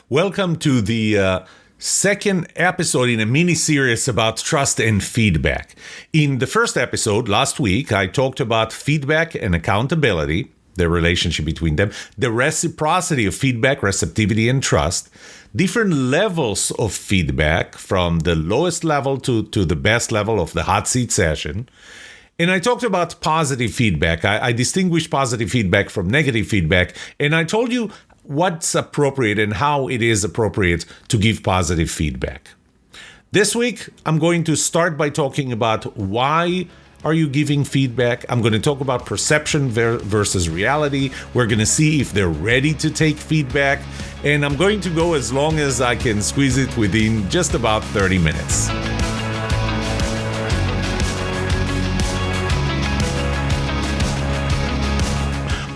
Welcome to the second episode in a mini-series about trust and feedback. In the first episode last week, I talked about feedback and accountability, the relationship between them, the reciprocity of feedback, receptivity, and trust, different levels of feedback from the lowest level to the best level of the hot seat session. And I talked about positive feedback. I distinguished positive feedback from negative feedback, and I told you what's appropriate and how it is appropriate to give positive feedback. This week, I'm going to start by talking about why are you giving feedback. I'm going to talk about perception versus reality. We're going to see if they're ready to take feedback. And I'm going to go as long as I can squeeze it within just about 30 minutes.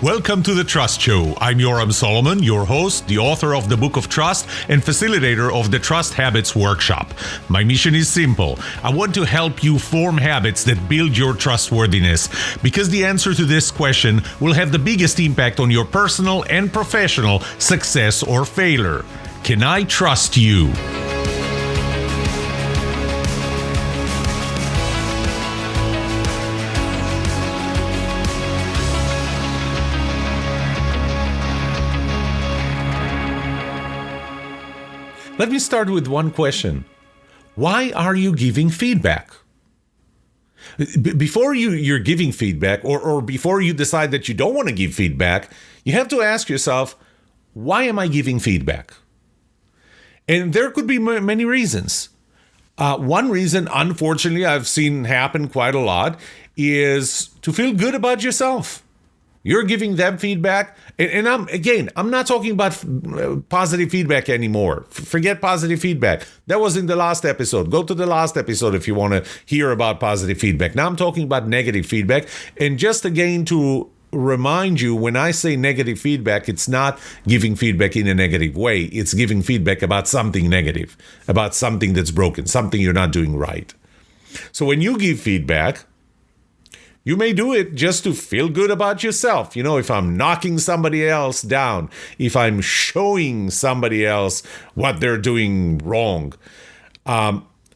Welcome to The Trust Show. I'm Yoram Solomon, your host, the author of the Book of Trust, and facilitator of the Trust Habits Workshop. My mission is simple. I want to help you form habits that build your trustworthiness, because the answer to this question will have the biggest impact on your personal and professional success or failure. Can I trust you? Let me start with one question. Why are you giving feedback? Before you're giving feedback, or before you decide that you don't want to give feedback, you have to ask yourself, why am I giving feedback? And there could be many reasons. One reason, unfortunately, I've seen happen quite a lot, is to feel good about yourself. You're giving them feedback. And I'm not talking about positive feedback anymore. Forget positive feedback. That was in the last episode. Go to the last episode if you want to hear about positive feedback. Now I'm talking about negative feedback. And just again to remind you, when I say negative feedback, it's not giving feedback in a negative way. It's giving feedback about something negative, about something that's broken, something you're not doing right. So when you give feedback, you may do it just to feel good about yourself. You know, if I'm knocking somebody else down, if I'm showing somebody else what they're doing wrong,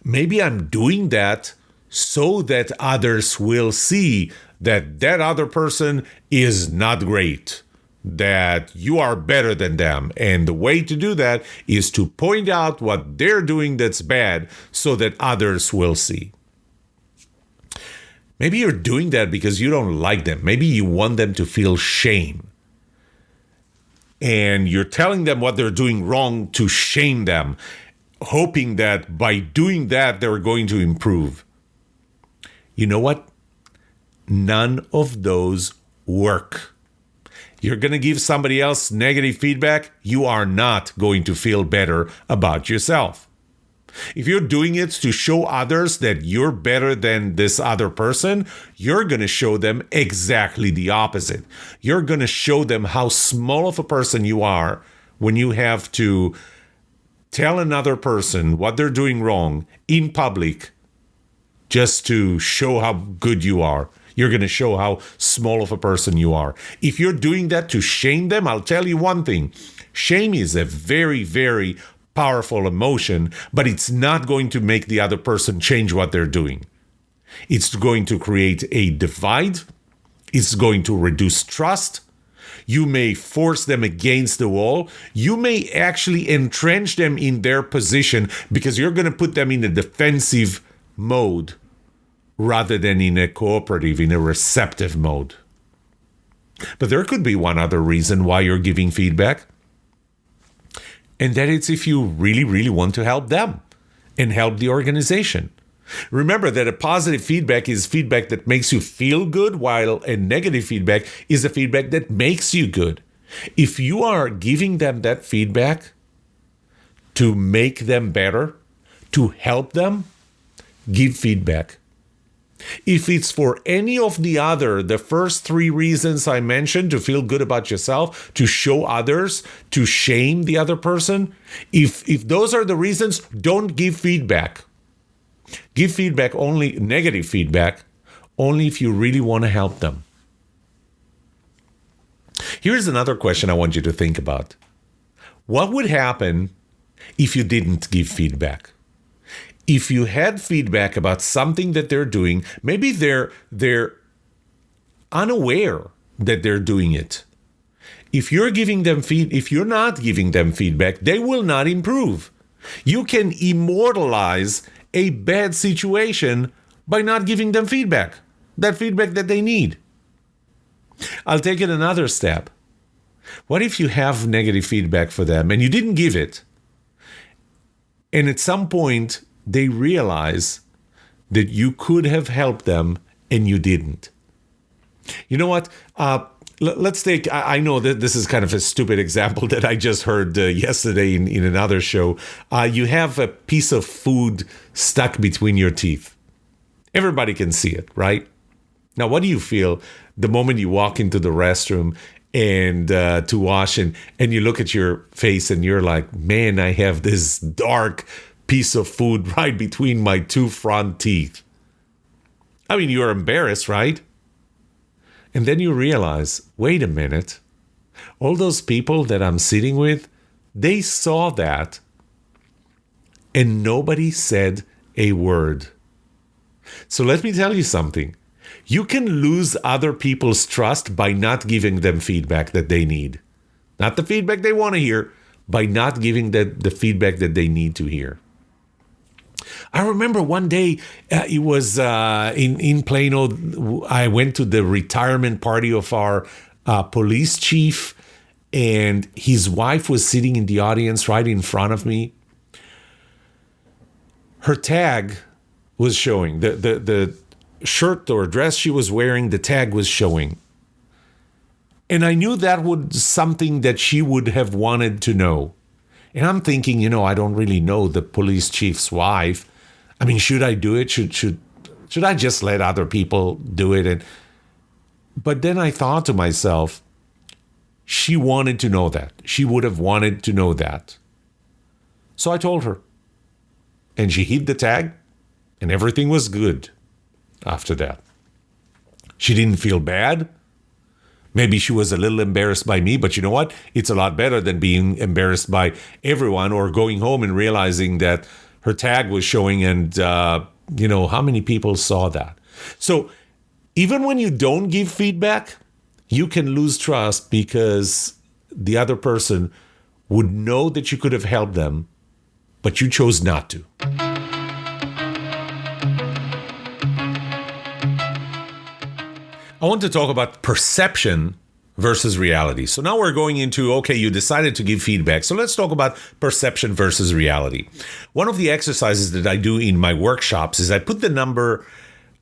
maybe I'm doing that so that others will see that that other person is not great, that you are better than them. And the way to do that is to point out what they're doing that's bad so that others will see. Maybe you're doing that because you don't like them. Maybe you want them to feel shame. And you're telling them what they're doing wrong to shame them, hoping that by doing that, they're going to improve. You know what? None of those work. You're going to give somebody else negative feedback, you are not going to feel better about yourself. If you're doing it to show others that you're better than this other person, you're going to show them exactly the opposite. You're going to show them how small of a person you are when you have to tell another person what they're doing wrong in public just to show how good you are. You're going to show how small of a person you are. If you're doing that to shame them, I'll tell you one thing. Shame is a very, very powerful emotion, but it's not going to make the other person change what they're doing. It's going to create a divide. It's going to reduce trust. You may force them against the wall. You may actually entrench them in their position because you're going to put them in a defensive mode rather than in a cooperative, in a receptive mode. But there could be one other reason why you're giving feedback. And that it's if you really, really want to help them and help the organization. Remember that a positive feedback is feedback that makes you feel good, while a negative feedback is a feedback that makes you good. If you are giving them that feedback to make them better, to help them, give feedback. If it's for any of the first three reasons I mentioned, to feel good about yourself, to show others, to shame the other person, if those are the reasons, don't give feedback. Give feedback, only negative feedback, only if you really want to help them. Here's another question I want you to think about. What would happen if you didn't give feedback? If you had feedback about something that they're doing, maybe they're unaware that they're doing it. If you're not giving them feedback, they will not improve. You can immortalize a bad situation by not giving them feedback, that feedback that they need. I'll take it another step. What if you have negative feedback for them and you didn't give it? And at some point, they realize that you could have helped them and you didn't. You know what? Let's take, I know that this is kind of a stupid example that I just heard yesterday in another show. You have a piece of food stuck between your teeth. Everybody can see it, right? Now, what do you feel the moment you walk into the restroom and to wash and you look at your face and you're like, man, I have this dark piece of food right between my two front teeth? I mean, you're embarrassed, right? And then you realize, wait a minute, all those people that I'm sitting with, they saw that and nobody said a word. So let me tell you something. You can lose other people's trust by not giving them feedback that they need. Not the feedback they want to hear, by not giving the feedback that they need to hear. I remember one day, it was in Plano. I went to the retirement party of our police chief, and his wife was sitting in the audience right in front of me. Her tag was showing. The shirt or dress she was wearing, the tag was showing. And I knew that was something that she would have wanted to know. And I'm thinking, I don't really know the police chief's wife. I mean, should I do it? Should I just let other people do it? But then I thought to myself, she wanted to know that. She would have wanted to know that. So I told her. And she hit the tag, and everything was good after that. She didn't feel bad. Maybe she was a little embarrassed by me, but you know what? It's a lot better than being embarrassed by everyone or going home and realizing that her tag was showing and, how many people saw that. So even when you don't give feedback, you can lose trust because the other person would know that you could have helped them, but you chose not to. I want to talk about perception versus reality. So now we're going into, okay, you decided to give feedback. So let's talk about perception versus reality. One of the exercises that I do in my workshops is I put the number,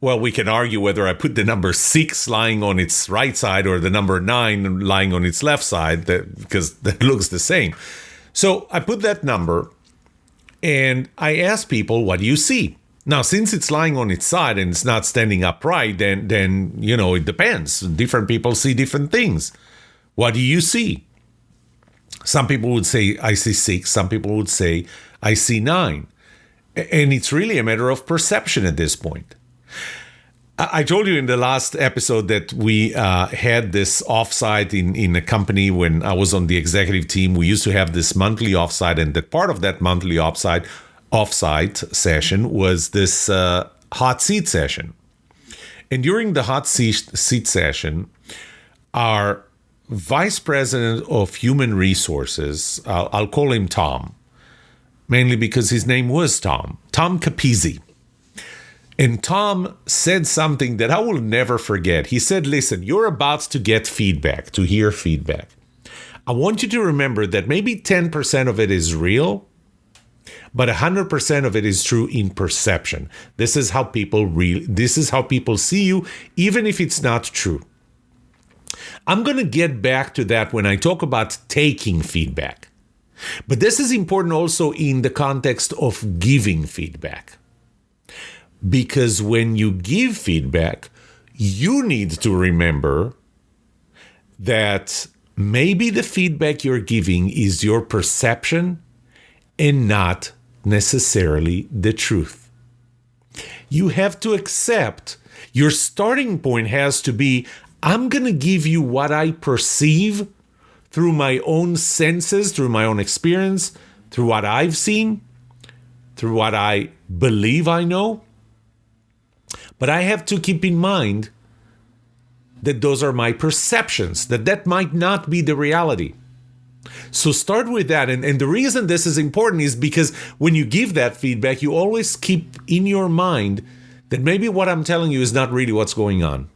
well, we can argue whether I put the number 6 lying on its right side or the number 9 lying on its left side, because that looks the same. So I put that number and I ask people, what do you see? Now, since it's lying on its side and it's not standing upright, then it depends. Different people see different things. What do you see? Some people would say, I see 6. Some people would say, I see 9. And it's really a matter of perception at this point. I told you in the last episode that we had this offsite in a company when I was on the executive team. We used to have this monthly offsite, and that part of that monthly offsite session was this hot seat session. And during the hot seat session, our vice president of human resources, I'll call him Tom, mainly because his name was Tom Capizzi. And Tom said something that I will never forget. He said, listen, you're about to get feedback, to hear feedback. I want you to remember that maybe 10% of it is real, but 100% of it is true in perception. This is how people see you, even if it's not true. I'm going to get back to that when I talk about taking feedback. But this is important also in the context of giving feedback. Because when you give feedback, you need to remember that maybe the feedback you're giving is your perception and not necessarily the truth. You have to accept your starting point has to be, I'm going to give you what I perceive through my own senses, through my own experience, through what I've seen, through what I believe I know. But I have to keep in mind that those are my perceptions, that might not be the reality. So start with that. And the reason this is important is because when you give that feedback, you always keep in your mind that maybe what I'm telling you is not really what's going on.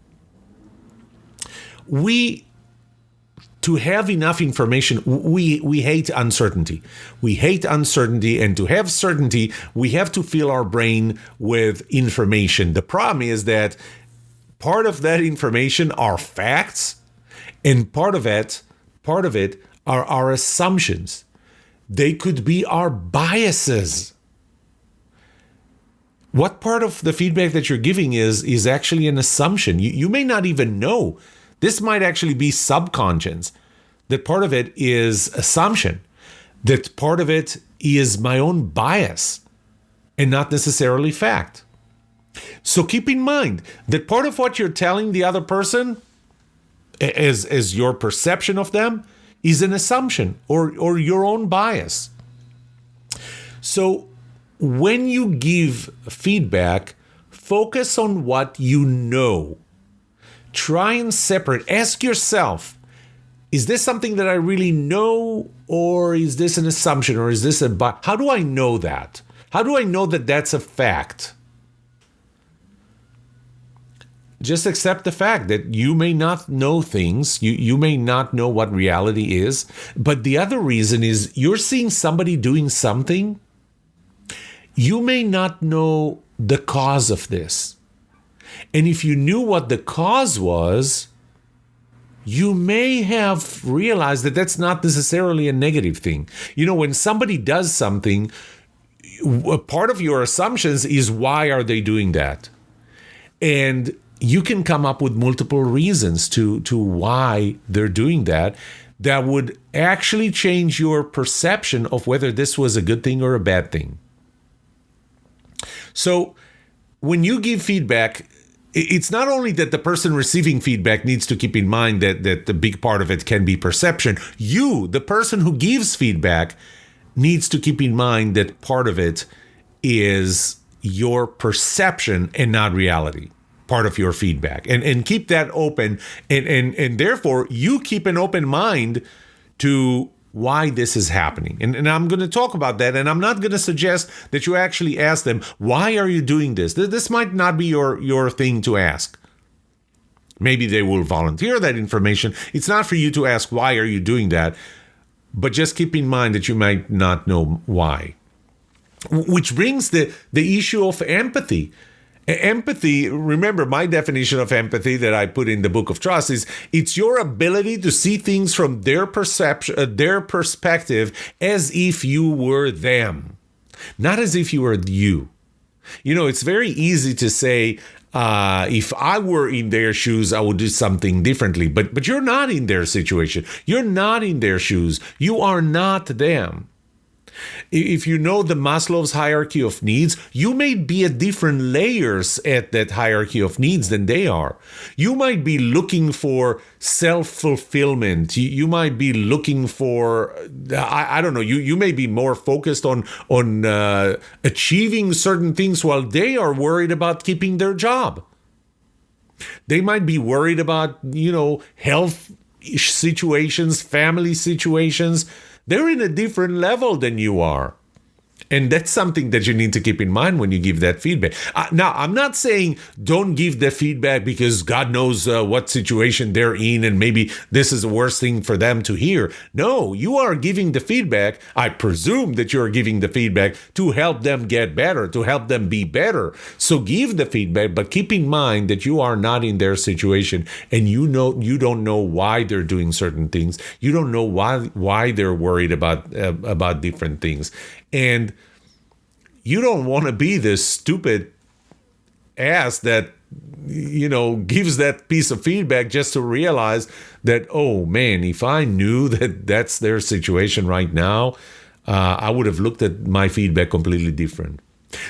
To have enough information, we hate uncertainty. We hate uncertainty, and to have certainty, we have to fill our brain with information. The problem is that part of that information are facts, and part of it are our assumptions. They could be our biases. What part of the feedback that you're giving is actually an assumption? You may not even know. This might actually be subconscious. That part of it is assumption. That part of it is my own bias and not necessarily fact. So keep in mind that part of what you're telling the other person as your perception of them is an assumption or your own bias. So when you give feedback, focus on what you know. Try and separate. Ask yourself, is this something that I really know, or is this an assumption, or is this how do I know that? How do I know that that's a fact? Just accept the fact that you may not know things, you may not know what reality is, but the other reason is you're seeing somebody doing something, you may not know the cause of this. And if you knew what the cause was, you may have realized that that's not necessarily a negative thing. You know, when somebody does something, part of your assumptions is why are they doing that? And you can come up with multiple reasons to why they're doing that would actually change your perception of whether this was a good thing or a bad thing. So when you give feedback, it's not only that the person receiving feedback needs to keep in mind that the big part of it can be perception. You, the person who gives feedback, needs to keep in mind that part of it is your perception and not reality, part of your feedback. And keep that open. And therefore, you keep an open mind to why this is happening. And I'm going to talk about that. And I'm not going to suggest that you actually ask them, why are you doing this? This might not be your thing to ask. Maybe they will volunteer that information. It's not for you to ask, why are you doing that? But just keep in mind that you might not know why. Which brings the issue of empathy. Empathy, remember my definition of empathy that I put in the Book of Trust is it's your ability to see things from their perception, their perspective, as if you were them, not as if you were you. You know, it's very easy to say, if I were in their shoes, I would do something differently. But you're not in their situation. You're not in their shoes. You are not them. If you know the Maslow's hierarchy of needs, you may be at different layers at that hierarchy of needs than they are. You might be looking for self-fulfillment. You might be looking for, I don't know, you may be more focused on achieving certain things while they are worried about keeping their job. They might be worried about, health situations, family situations. They're in a different level than you are. And that's something that you need to keep in mind when you give that feedback. Now, I'm not saying don't give the feedback because God knows what situation they're in and maybe this is the worst thing for them to hear. No, you are giving the feedback. I presume that you're giving the feedback to help them get better, to help them be better. So give the feedback, but keep in mind that you are not in their situation and you don't know why they're doing certain things. You don't know why they're worried about different things. And you don't want to be this stupid ass that, gives that piece of feedback just to realize that, oh man, if I knew that that's their situation right now, I would have looked at my feedback completely different.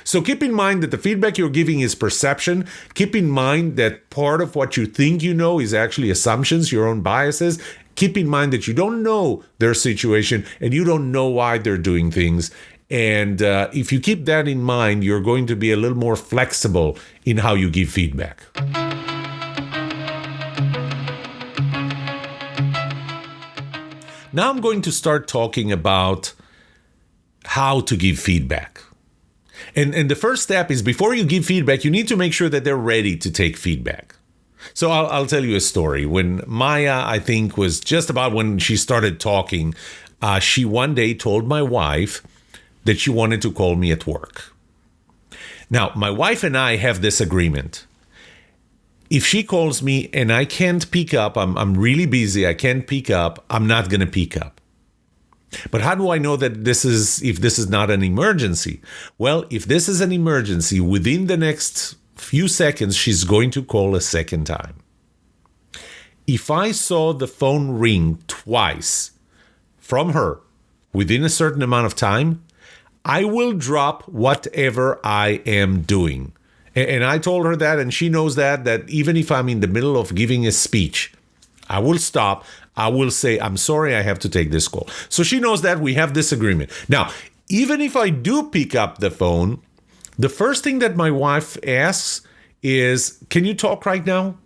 So keep in mind that the feedback you're giving is perception. Keep in mind that part of what you think you know is actually assumptions, your own biases. Keep in mind that you don't know their situation and you don't know why they're doing things. And if you keep that in mind, you're going to be a little more flexible in how you give feedback. Now I'm going to start talking about how to give feedback. And the first step is, before you give feedback, you need to make sure that they're ready to take feedback. So I'll tell you a story. When Maya, I think, was just about when she started talking, she one day told my wife that she wanted to call me at work. Now, my wife and I have this agreement. If she calls me and I can't pick up, I'm really busy, I can't pick up, I'm not going to pick up. But how do I know that if this is not an emergency? Well, if this is an emergency, within the next few seconds, she's going to call a second time. If I saw the phone ring twice from her within a certain amount of time, I will drop whatever I am doing. And I told her that, and she knows that even if I'm in the middle of giving a speech, I will stop. I will say, I'm sorry, I have to take this call. So she knows that we have this agreement. Now, even if I do pick up the phone, the first thing that my wife asks is, can you talk right now?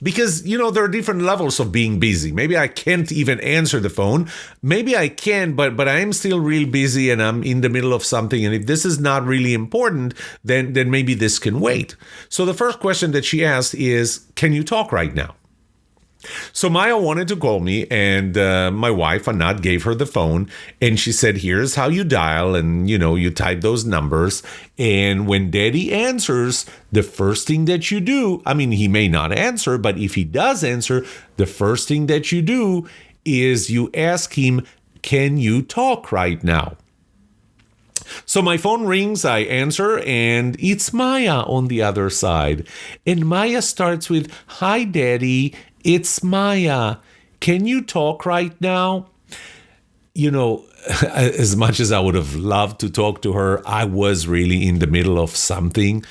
Because, there are different levels of being busy. Maybe I can't even answer the phone. Maybe I can, but I am still real busy and I'm in the middle of something. And if this is not really important, then maybe this can wait. So the first question that she asked is, can you talk right now? So Maya wanted to call me, and my wife, Anat, gave her the phone, and she said, here's how you dial, and, you type those numbers, and when Daddy answers, the first thing that you do, he may not answer, but if he does answer, the first thing that you do is you ask him, can you talk right now? So my phone rings, I answer, and it's Maya on the other side. And Maya starts with, hi, Daddy. It's Maya. Can you talk right now? As much as I would have loved to talk to her, I was really in the middle of something.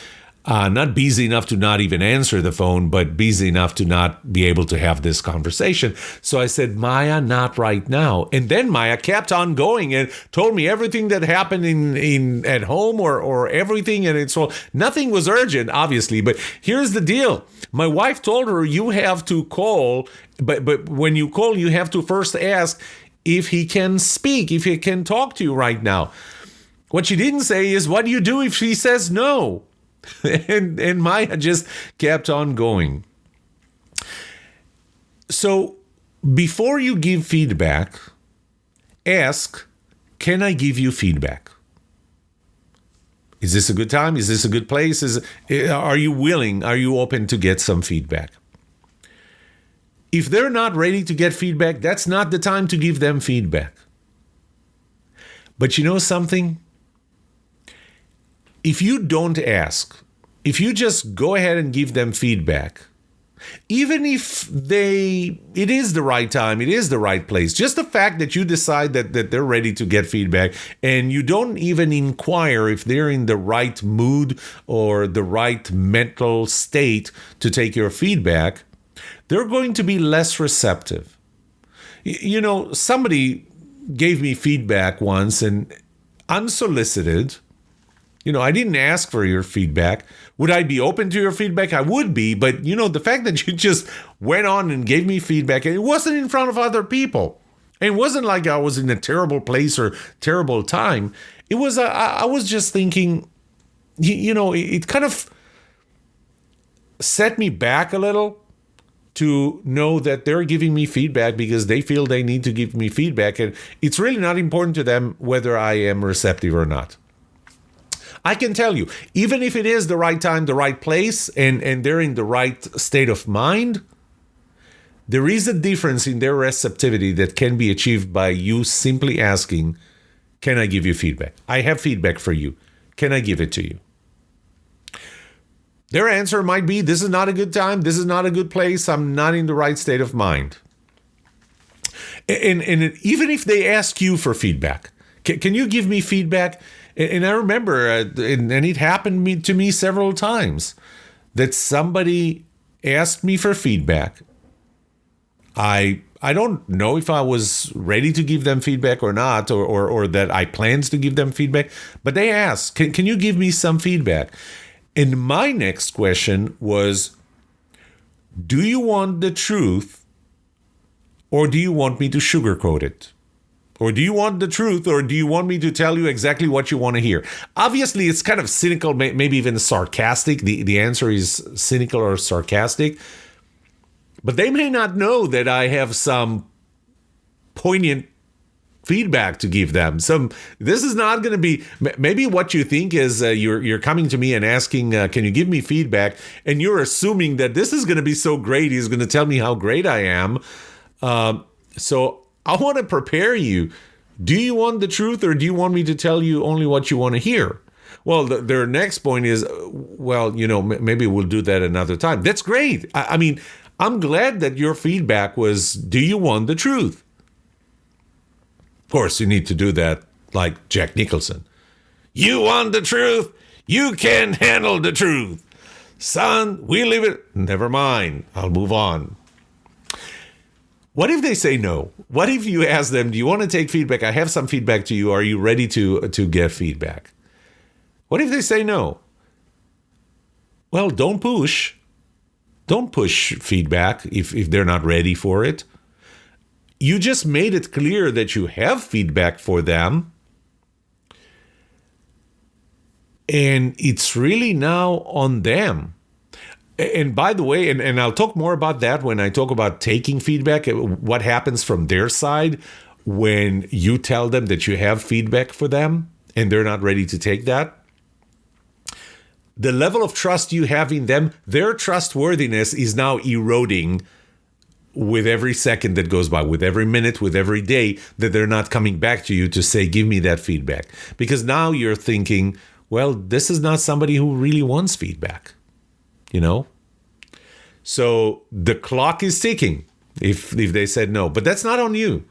Not busy enough to not even answer the phone, but busy enough to not be able to have this conversation. So I said, Maya, not right now. And then Maya kept on going and told me everything that happened in at home or everything. And so nothing was urgent, obviously. But here's the deal. My wife told her, you have to call, but when you call, you have to first ask if he can speak, if he can talk to you right now. What she didn't say is, what do you do if she says no? And Maya just kept on going. So before you give feedback, ask, can I give you feedback? Is this a good time? Is this a good place? Are you willing? Are you open to get some feedback? If they're not ready to get feedback, that's not the time to give them feedback. But you know something? If you don't ask, if you just go ahead and give them feedback, even if it is the right time, it is the right place, just the fact that you decide that they're ready to get feedback and you don't even inquire if they're in the right mood or the right mental state to take your feedback, they're going to be less receptive. Somebody gave me feedback once, and unsolicited, I didn't ask for your feedback. Would I be open to your feedback? I would be, but the fact that you just went on and gave me feedback, and it wasn't in front of other people. And it wasn't like I was in a terrible place or terrible time. It was, I was just thinking, it kind of set me back a little to know that they're giving me feedback because they feel they need to give me feedback. And it's really not important to them whether I am receptive or not. I can tell you, even if it is the right time, the right place, and they're in the right state of mind, there is a difference in their receptivity that can be achieved by you simply asking, can I give you feedback? I have feedback for you. Can I give it to you? Their answer might be, this is not a good time, this is not a good place, I'm not in the right state of mind. And even if they ask you for feedback, Can you give me feedback? And I remember, and it happened to me several times, that somebody asked me for feedback. I don't know if I was ready to give them feedback or not, or that I planned to give them feedback, but they asked, can you give me some feedback? And my next question was, do you want the truth, or do you want me to sugarcoat it? Or do you want the truth, or do you want me to tell you exactly what you want to hear? Obviously, it's kind of cynical, maybe even sarcastic. The answer is cynical or sarcastic. But they may not know that I have some poignant feedback to give them. This is not going to be, maybe what you think is you're coming to me and asking, can you give me feedback? And you're assuming that this is going to be so great. He's going to tell me how great I am. So I want to prepare you. Do you want the truth, or do you want me to tell you only what you want to hear? Well, their next point is, well, maybe we'll do that another time. That's great. I mean, I'm glad that your feedback was, do you want the truth? Of course, you need to do that like Jack Nicholson. You want the truth? You can't handle the truth. Son, we live it. Never mind. I'll move on. What if they say no? What if you ask them, do you want to take feedback? I have some feedback to you. Are you ready to get feedback? What if they say no? Well, don't push. Don't push feedback if they're not ready for it. You just made it clear that you have feedback for them. And it's really now on them. And by the way, and I'll talk more about that when I talk about taking feedback, what happens from their side when you tell them that you have feedback for them and they're not ready to take that. The level of trust you have in them, their trustworthiness is now eroding with every second that goes by, with every minute, with every day that they're not coming back to you to say, give me that feedback. Because now you're thinking, well, this is not somebody who really wants feedback. So the clock is ticking if they said no, but that's not on you.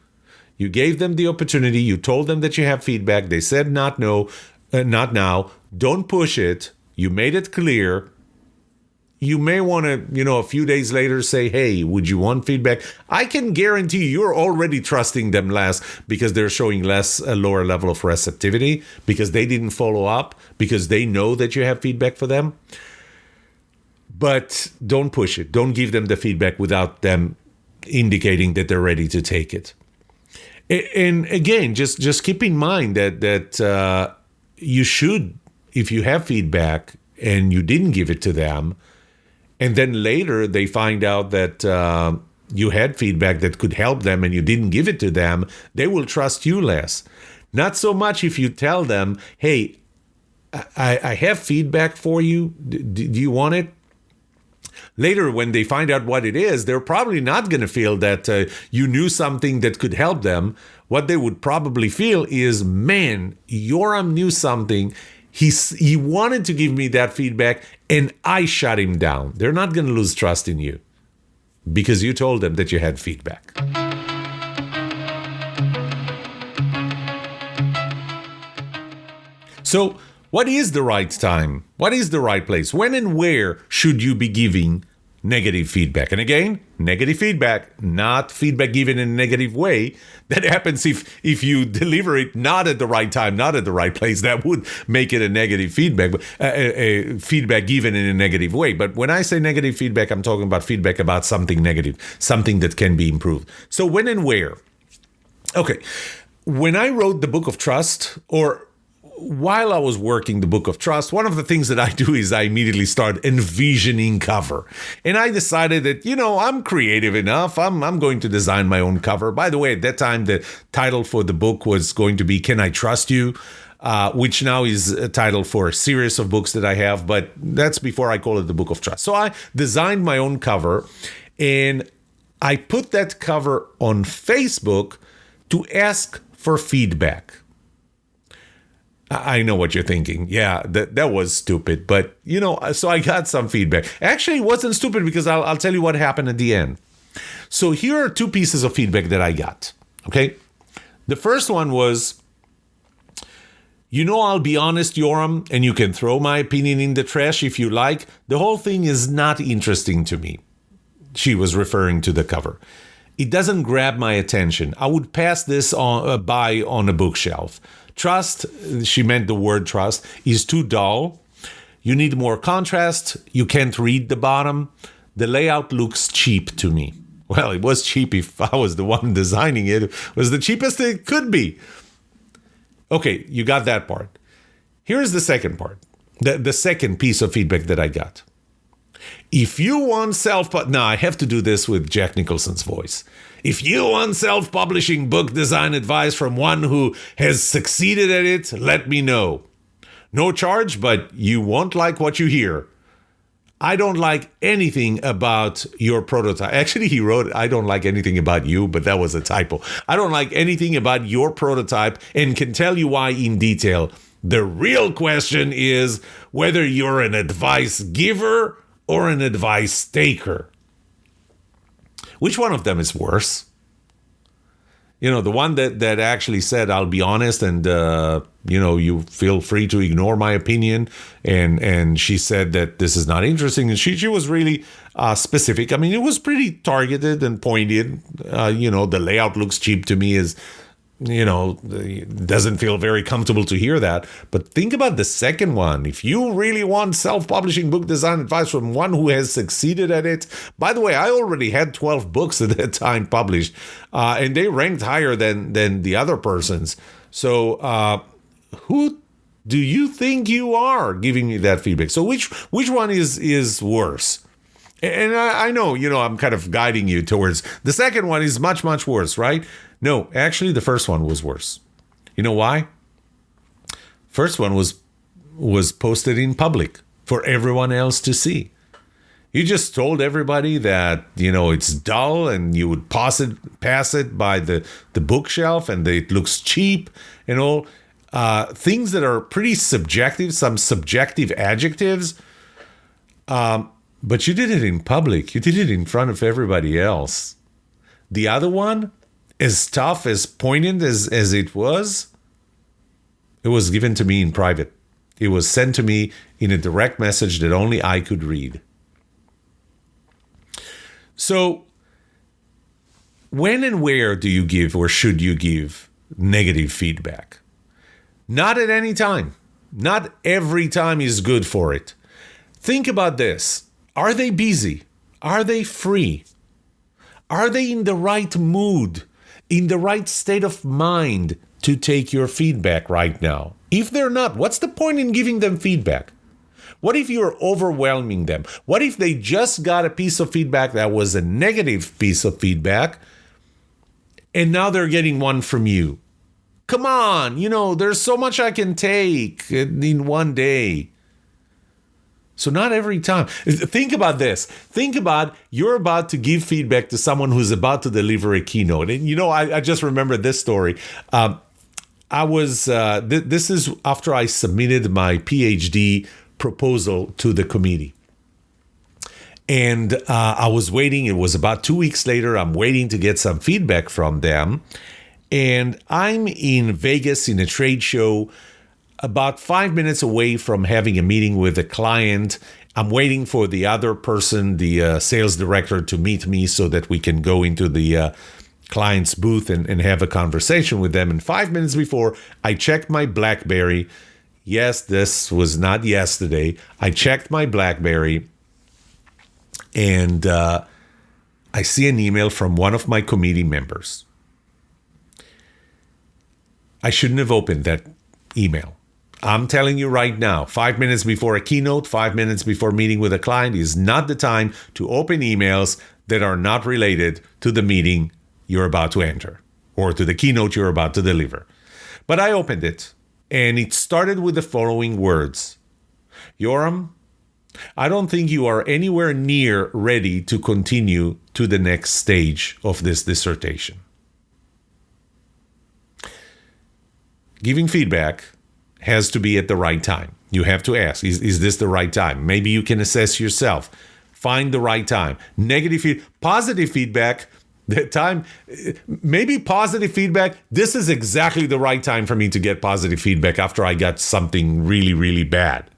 You gave them the opportunity. You told them that you have feedback. They said not now. Don't push it. You made it clear. You may want to, a few days later say, hey, would you want feedback? I can guarantee you're already trusting them less because they're showing a lower level of receptivity, because they didn't follow up, because they know that you have feedback for them. But don't push it. Don't give them the feedback without them indicating that they're ready to take it. And again, just keep in mind that you should, if you have feedback and you didn't give it to them, and then later they find out that you had feedback that could help them and you didn't give it to them, they will trust you less. Not so much if you tell them, hey, I have feedback for you. Do you want it? Later, when they find out what it is, they're probably not going to feel that you knew something that could help them. What they would probably feel is, man, Yoram knew something. He wanted to give me that feedback, and I shut him down. They're not going to lose trust in you because you told them that you had feedback. So, what is the right time? What is the right place? When and where should you be giving negative feedback? And again, negative feedback, not feedback given in a negative way. That happens if you deliver it not at the right time, not at the right place. That would make it a negative feedback, a feedback given in a negative way. But when I say negative feedback, I'm talking about feedback about something negative, something that can be improved. So when and where? Okay, when I wrote the Book of Trust, or while I was working the Book of Trust, one of the things that I do is I immediately start envisioning cover. And I decided that, I'm creative enough. I'm going to design my own cover. By the way, at that time, the title for the book was going to be Can I Trust You? Which now is a title for a series of books that I have. But that's before I call it the Book of Trust. So I designed my own cover, and I put that cover on Facebook to ask for feedback. I know what you're thinking. Yeah, that was stupid. But, so I got some feedback. Actually, it wasn't stupid because I'll tell you what happened at the end. So here are two pieces of feedback that I got. Okay. The first one was, You know, I'll be honest, Yoram, and you can throw my opinion in the trash if you like. The whole thing is not interesting to me. She was referring to the cover. It doesn't grab my attention. I would pass this by on a bookshelf. Trust, she meant the word trust, is too dull. You need more contrast. You can't read the bottom. The layout looks cheap to me. Well, it was cheap if I was the one designing it. It was the cheapest it could be. Okay, you got that part. Here's the second part. The second piece of feedback that I got. If you want now I have to do this with Jack Nicholson's voice. If you want self-publishing book design advice from one who has succeeded at it, let me know. No charge, but you won't like what you hear. I don't like anything about your prototype. Actually, he wrote, I don't like anything about you, but that was a typo. I don't like anything about your prototype and can tell you why in detail. The real question is whether you're an advice giver or an advice taker. Which one of them is worse? You know, the one that actually said, I'll be honest, and, you feel free to ignore my opinion. And she said that this is not interesting. And she was really specific. I mean, it was pretty targeted and pointed. The layout looks cheap to me is, it doesn't feel very comfortable to hear that. But think about the second one. If you really want self-publishing book design advice from one who has succeeded at it, by the way, I already had 12 books at that time published, and they ranked higher than the other persons. So who do you think you are giving me that feedback? So which one is worse? And I know, I'm kind of guiding you towards the second one is much, much worse, right? No, actually, the first one was worse. You know why? First one was posted in public for everyone else to see. You just told everybody that, it's dull and you would pass it by the bookshelf and it looks cheap and all. Things that are pretty subjective, some subjective adjectives. But you did it in public. You did it in front of everybody else. The other one, as tough, as poignant as it was given to me in private. It was sent to me in a direct message that only I could read. So, when and where do you give or should you give negative feedback? Not at any time. Not every time is good for it. Think about this. Are they busy? Are they free? Are they in the right mood? In the right state of mind to take your feedback right now? If they're not, what's the point in giving them feedback? What if you're overwhelming them? What if they just got a piece of feedback that was a negative piece of feedback, and now they're getting one from you? Come on, there's so much I can take in one day. So not every time. Think about this. Think about you're about to give feedback to someone who's about to deliver a keynote. And, I just remember this story. This is after I submitted my PhD proposal to the committee. And I was waiting. It was about 2 weeks later. I'm waiting to get some feedback from them. And I'm in Vegas in a trade show, about 5 minutes away from having a meeting with a client. I'm waiting for the other person, the sales director, to meet me so that we can go into the client's booth and have a conversation with them. And 5 minutes before, I checked my BlackBerry. Yes, this was not yesterday. I checked my BlackBerry and I see an email from one of my committee members. I shouldn't have opened that email. I'm telling you right now, 5 minutes before a keynote, 5 minutes before meeting with a client is not the time to open emails that are not related to the meeting you're about to enter or to the keynote you're about to deliver. But I opened it, and it started with the following words. Yoram, I don't think you are anywhere near ready to continue to the next stage of this dissertation. Giving feedback has to be at the right time. You have to ask, is this the right time? Maybe you can assess yourself. Find the right time. Positive feedback, The time, maybe positive feedback. This is exactly the right time for me to get positive feedback after I got something really, really bad.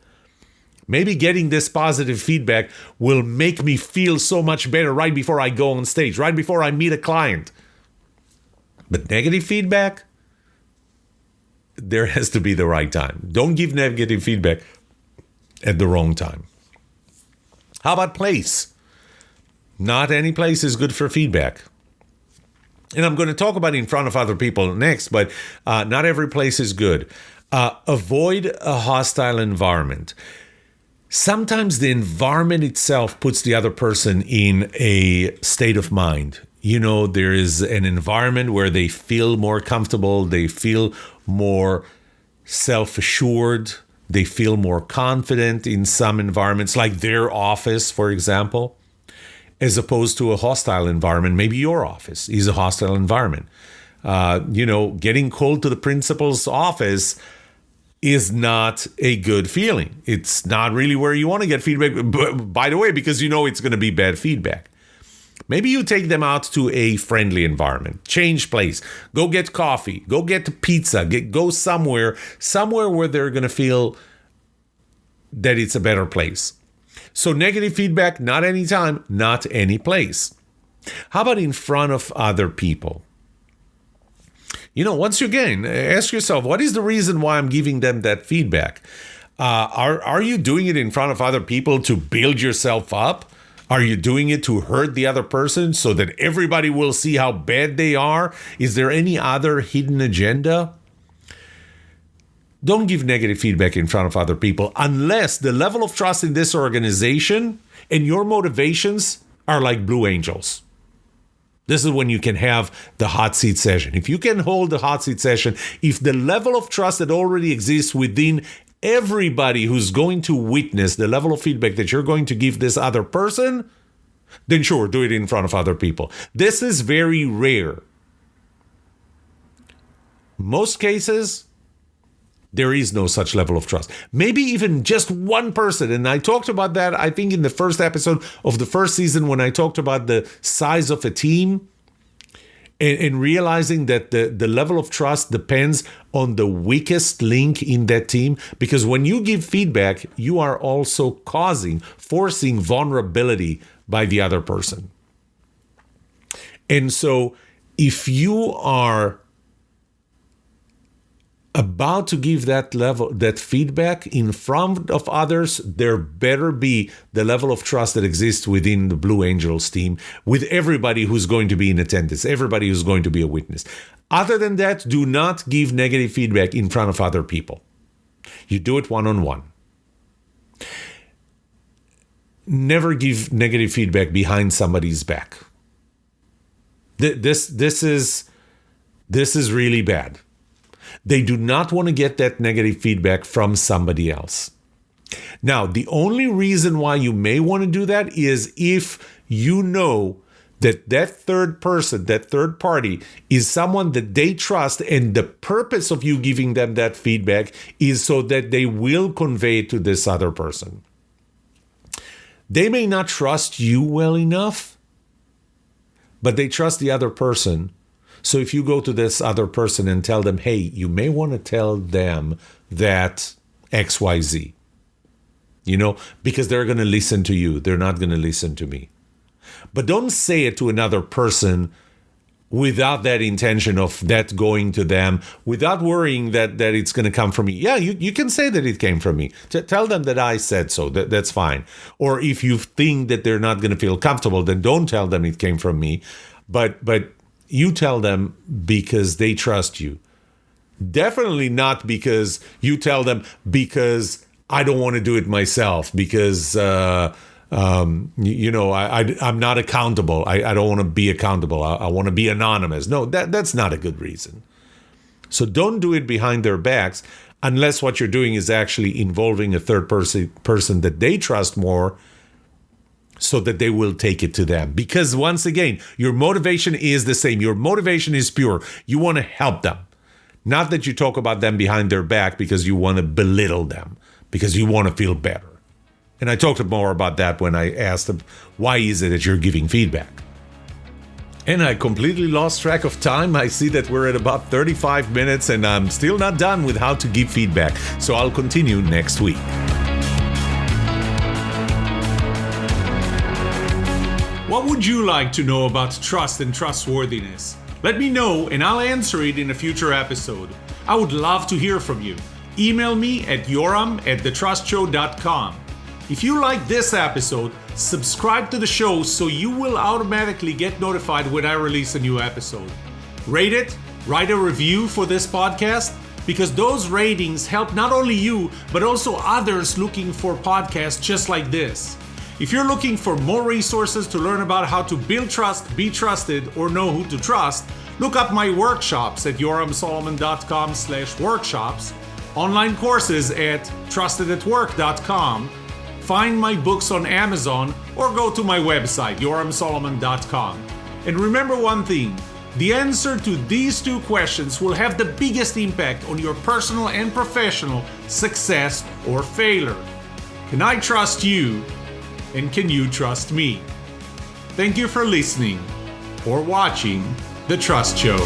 Maybe getting this positive feedback will make me feel so much better right before I go on stage, right before I meet a client. But negative feedback, there has to be the right time. Don't give negative feedback at the wrong time. How about place? Not any place is good for feedback. And I'm going to talk about it in front of other people next, but not every place is good. Avoid a hostile environment. Sometimes the environment itself puts the other person in a state of mind. There is an environment where they feel more comfortable, they feel more self-assured, they feel more confident in some environments, like their office, for example, as opposed to a hostile environment. Maybe your office is a hostile environment. Getting called to the principal's office is not a good feeling. It's not really where you want to get feedback, by the way, because it's going to be bad feedback. Maybe you take them out to a friendly environment. Change place. Go get coffee. Go get pizza. Go somewhere where they're going to feel that it's a better place. So negative feedback, not anytime, not any place. How about in front of other people? Once again, ask yourself, what is the reason why I'm giving them that feedback? Are you doing it in front of other people to build yourself up? Are you doing it to hurt the other person so that everybody will see how bad they are? Is there any other hidden agenda? Don't give negative feedback in front of other people unless the level of trust in this organization and your motivations are like Blue Angels. This is when you can have the hot seat session. If you can hold the hot seat session, if the level of trust that already exists within everybody who's going to witness the level of feedback that you're going to give this other person, then sure, do it in front of other people. This is very rare. Most cases, there is no such level of trust. Maybe even just one person. And I talked about that, I think, in the first episode of the first season when I talked about the size of a team and realizing that the level of trust depends on the weakest link in that team. Because when you give feedback, you are also forcing vulnerability by the other person. And so if you are about to give that feedback in front of others, there better be the level of trust that exists within the Blue Angels team with everybody who's going to be in attendance, everybody who's going to be a witness. Other than that, do not give negative feedback in front of other people. You do it one-on-one. Never give negative feedback behind somebody's back. This is really bad. They do not want to get that negative feedback from somebody else. Now, the only reason why you may want to do that is if you know that third person, that third party, is someone that they trust, and the purpose of you giving them that feedback is so that they will convey it to this other person. They may not trust you well enough, but they trust the other person. So if you go to this other person and tell them, hey, you may want to tell them that XYZ, because they're going to listen to you. They're not going to listen to me. But don't say it to another person without that intention of that going to them, without worrying that it's going to come from me. Yeah, you can say that it came from me. Tell them that I said so. That's fine. Or if you think that they're not going to feel comfortable, then don't tell them it came from me. But you tell them because they trust you. Definitely not because you tell them because I don't want to do it myself, because I'm not accountable. I don't want to be accountable. I want to be anonymous. No, that's not a good reason. So don't do it behind their backs unless what you're doing is actually involving a third person that they trust more, so that they will take it to them. Because once again, your motivation is the same. Your motivation is pure. You want to help them. Not that you talk about them behind their back because you want to belittle them, because you want to feel better. And I talked more about that when I asked them, why is it that you're giving feedback? And I completely lost track of time. I see that we're at about 35 minutes and I'm still not done with how to give feedback. So I'll continue next week. What would you like to know about trust and trustworthiness? Let me know and I'll answer it in a future episode. I would love to hear from you. Email me at yoram@thetrustshow.com. If you like this episode, subscribe to the show so you will automatically get notified when I release a new episode. Rate it, write a review for this podcast, because those ratings help not only you, but also others looking for podcasts just like this. If you're looking for more resources to learn about how to build trust, be trusted, or know who to trust, look up my workshops at yoramsolomon.com/workshops, online courses at trustedatwork.com, find my books on Amazon, or go to my website, yoramsolomon.com. And remember one thing, the answer to these two questions will have the biggest impact on your personal and professional success or failure. Can I trust you? And can you trust me? Thank you for listening or watching The Trust Show.